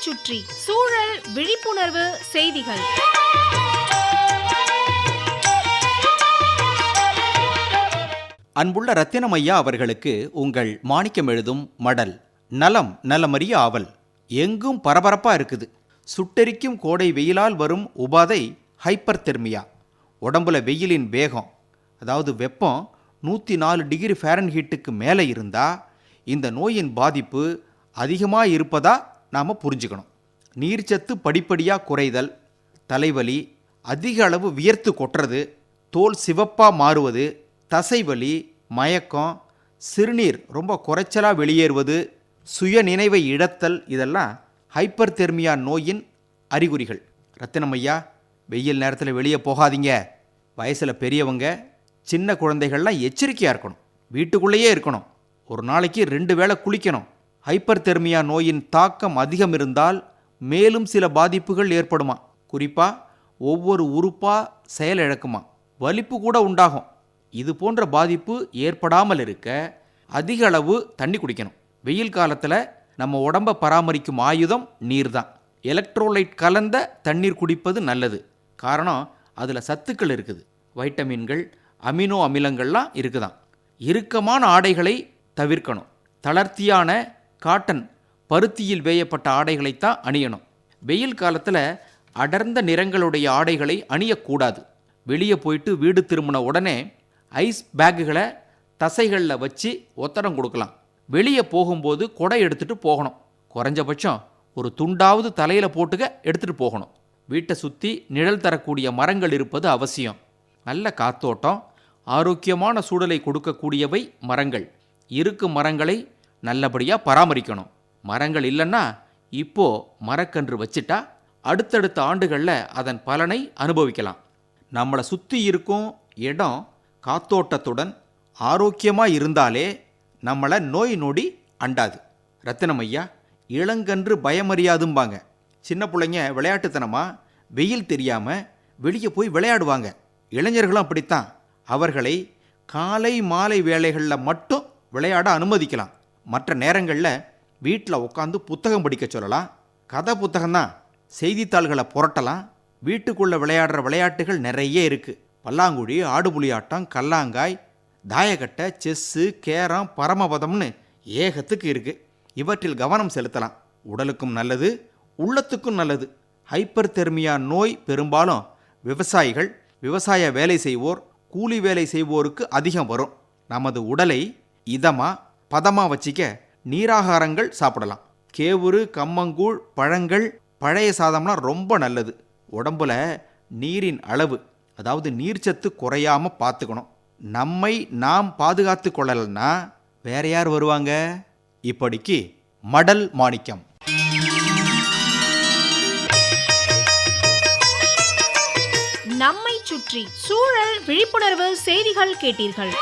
சுற்றி சூழல் விழிப்புணர்வு செய்திகள். அன்புள்ள ரத்தினமையா அவர்களுக்கு உங்கள் மாணிக்கம் எழுதும் மடல். நலம் நலமறிய ஆவல். எங்கும் பரபரப்பா இருக்குது. சுட்டெரிக்கும் கோடை வெயிலால் வரும் உபாதை ஹைப்பர் தெர்மியா. உடம்புல வெயிலின் வேகம், அதாவது வெப்பம் 104 டிகிரி ஃபாரன்ஹீட்டுக்கு மேலே இருந்தால் இந்த நோயின் பாதிப்பு அதிகமாக இருப்பதா நாம் புரிஞ்சுக்கணும். நீர்ச்சத்து படிப்படியாக குறைதல், தலைவலி, அதிக அளவு வியர்த்து கொட்டுறது, தோல் சிவப்பாக மாறுவது, தசைவலி, மயக்கம், சிறுநீர் ரொம்ப குறைச்சலாக வெளியேறுவது, சுய நினைவை இழத்தல், இதெல்லாம் ஹைப்பர் தெர்மியா நோயின் அறிகுறிகள். ரத்தினமையா, வெயில் நேரத்தில் வெளியே போகாதீங்க. வயசில் பெரியவங்க, சின்ன குழந்தைகள்லாம் எச்சரிக்கையாக இருக்கணும். வீட்டுக்குள்ளேயே இருக்கணும். ஒரு நாளைக்கு 2 வேளை குளிக்கணும். ஹைப்பர் தெர்மியா நோயின் தாக்கம் அதிகம் இருந்தால் மேலும் சில பாதிப்புகள் ஏற்படுமா. குறிப்பாக ஒவ்வொரு உறுப்பாக செயலிழக்குமா, வலிப்பு கூட உண்டாகும். இது போன்ற பாதிப்பு ஏற்படாமல் இருக்க அதிக அளவு தண்ணி குடிக்கணும். வெயில் காலத்தில் நம்ம உடம்பை பராமரிக்கும் ஆயுதம் நீர் தான். எலக்ட்ரோலைட் கலந்த தண்ணீர் குடிப்பது நல்லது. காரணம், அதில் சத்துக்கள் இருக்குது, வைட்டமின்கள், அமினோ அமிலங்கள்லாம் இருக்குதான். இறுக்கமான ஆடைகளை தவிர்க்கணும். தளர்த்தியான காட்டன், பருத்தியில் வேயப்பட்ட ஆடைகளைத்தான் அணியணும். வெயில் காலத்தில் அடர்ந்த நிறங்களுடைய ஆடைகளை அணியக்கூடாது. வெளியே போயிட்டு வீடு திரும்பின உடனே ஐஸ் பேக்குகளை தசைகளில் வச்சு ஒத்தடம் கொடுக்கலாம். வெளியே போகும்போது கொடை எடுத்துகிட்டு போகணும். குறைஞ்சபட்சம் ஒரு துண்டாவது தலையில் போட்டுக்க எடுத்துகிட்டு போகணும். வீட்டை சுற்றி நிழல் தரக்கூடிய மரங்கள் இருப்பது அவசியம். நல்ல காத்தோட்டம், ஆரோக்கியமான சூழலை கொடுக்கக்கூடியவை மரங்கள். இருக்கும் மரங்களை நல்லபடியாக பராமரிக்கணும். மரங்கள் இல்லைன்னா இப்போது மரக்கன்று வச்சிட்டா அடுத்தடுத்த ஆண்டுகளில் அதன் பலனை அனுபவிக்கலாம். நம்மளை சுற்றி இருக்கும் இடம் காத்தோட்டத்துடன் ஆரோக்கியமாக இருந்தாலே நம்மளை நோய் நொடி அண்டாது. ரத்தினமையா, இளங்கன்று பயமறியாதும்பாங்க. சின்ன பிள்ளைங்க விளையாட்டுத்தனமாக வெயில் தெரியாமல் வெளியே போய் விளையாடுவாங்க. இளைஞர்களும் அப்படித்தான். அவர்களை காலை மாலை வேளைகளில் மட்டும் விளையாட அனுமதிக்கலாம். மற்ற நேரங்களில் வீட்டில் உட்காந்து புத்தகம் படிக்க சொல்லலாம். கதை புத்தகம்தான். செய்தித்தாள்களை புரட்டலாம். வீட்டுக்குள்ளே விளையாடுற விளையாட்டுகள் நிறைய இருக்குது. பல்லாங்குழி, ஆடுபுலி ஆட்டம், கல்லாங்காய், தாயக்கட்டை, செஸ்ஸு, கேரம், பரமபதம்னு ஏகத்துக்கு இருக்குது. இவற்றில் கவனம் செலுத்தலாம். உடலுக்கும் நல்லது, உள்ளத்துக்கும் நல்லது. ஹைப்பர் தெர்மியா நோய் பெரும்பாலும் விவசாயிகள், விவசாய வேலை செய்வோர், கூலி வேலை செய்வோருக்கு அதிகம் வரும். நமது உடலை இதமாக பதமாக வச்சிக்க நீராகாரங்கள் சாப்பிடலாம். கேவுரு, கம்மங்கூழ், பழங்கள், பழைய சாதம்லாம் ரொம்ப நல்லது. உடம்புல நீரின் அளவு, அதாவது நீர்ச்சத்து குறையாமல் பார்த்துக்கணும். நம்மை நாம் பாதுகாத்து கொள்ளலைன்னா வேற யார் வருவாங்க? இப்படிக்கு மடல் மாணிக்கம். நம்மை சுற்றி சூழல் விழிப்புணர்வு செய்திகள் கேட்டீர்கள்.